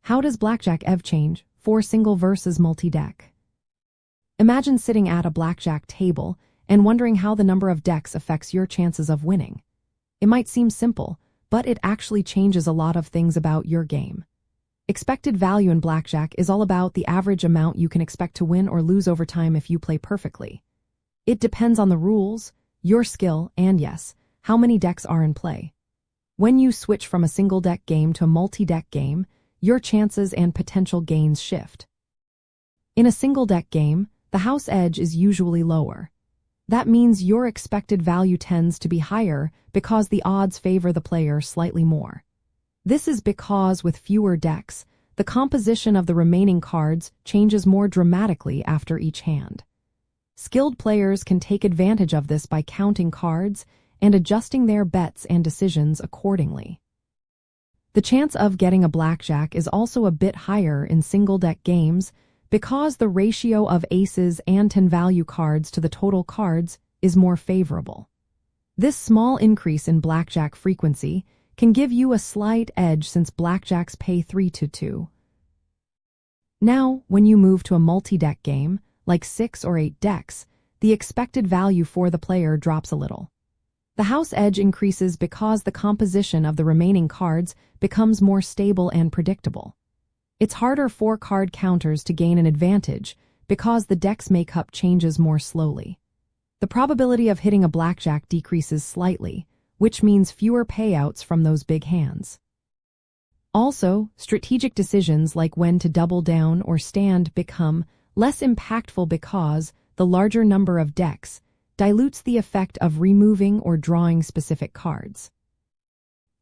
How does Blackjack EV change for single versus multi-deck? Imagine sitting at a blackjack table and wondering how the number of decks affects your chances of winning. It might seem simple, but it actually changes a lot of things about your game. Expected value in blackjack is all about the average amount you can expect to win or lose over time if you play perfectly. It depends on the rules, your skill, and yes, how many decks are in play. When you switch from a single-deck game to a multi-deck game, your chances and potential gains shift. In a single-deck game, the house edge is usually lower. That means your expected value tends to be higher because the odds favor the player slightly more. This is because with fewer decks, the composition of the remaining cards changes more dramatically after each hand. Skilled players can take advantage of this by counting cards and adjusting their bets and decisions accordingly. The chance of getting a blackjack is also a bit higher in single-deck games because the ratio of aces and 10 value cards to the total cards is more favorable. This small increase in blackjack frequency can give you a slight edge since blackjacks pay 3-2. Now, when you move to a multi-deck game, like 6 or 8 decks, the expected value for the player drops a little. The house edge increases because the composition of the remaining cards becomes more stable and predictable. It's harder for card counters to gain an advantage because the deck's makeup changes more slowly. The probability of hitting a blackjack decreases slightly, which means fewer payouts from those big hands. Also, strategic decisions like when to double down or stand become less impactful because the larger number of decks dilutes the effect of removing or drawing specific cards.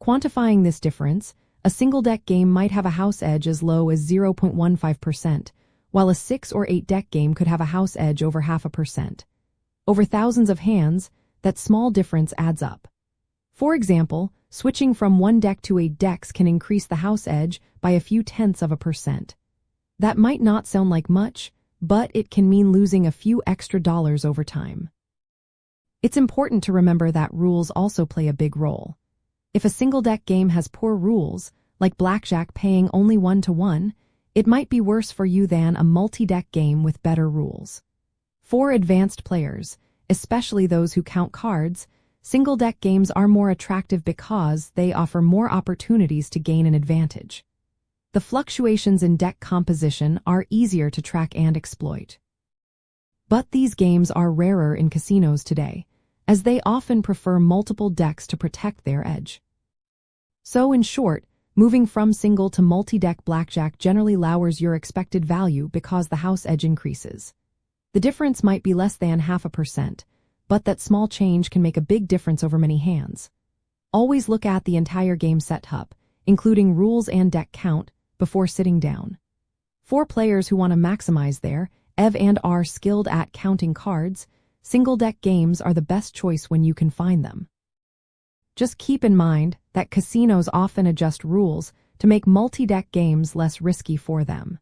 Quantifying this difference, a single-deck game might have a house edge as low as 0.15%, while a 6 or 8 deck game could have a house edge over 0.5%. Over thousands of hands, that small difference adds up. For example, switching from 1 deck to 8 decks can increase the house edge by a few tenths of a percent. That might not sound like much, but it can mean losing a few extra dollars over time. It's important to remember that rules also play a big role. If a single-deck game has poor rules, like blackjack paying only 1-1, it might be worse for you than a multi-deck game with better rules. For advanced players, especially those who count cards, single-deck games are more attractive because they offer more opportunities to gain an advantage. The fluctuations in deck composition are easier to track and exploit. But these games are rarer in casinos today, as they often prefer multiple decks to protect their edge. So in short, moving from single to multi-deck blackjack generally lowers your expected value because the house edge increases. The difference might be less than 0.5%, but that small change can make a big difference over many hands. Always look at the entire game setup, including rules and deck count, before sitting down. For players who want to maximize their EV and are skilled at counting cards, single-deck games are the best choice when you can find them. Just keep in mind that casinos often adjust rules to make multi-deck games less risky for them.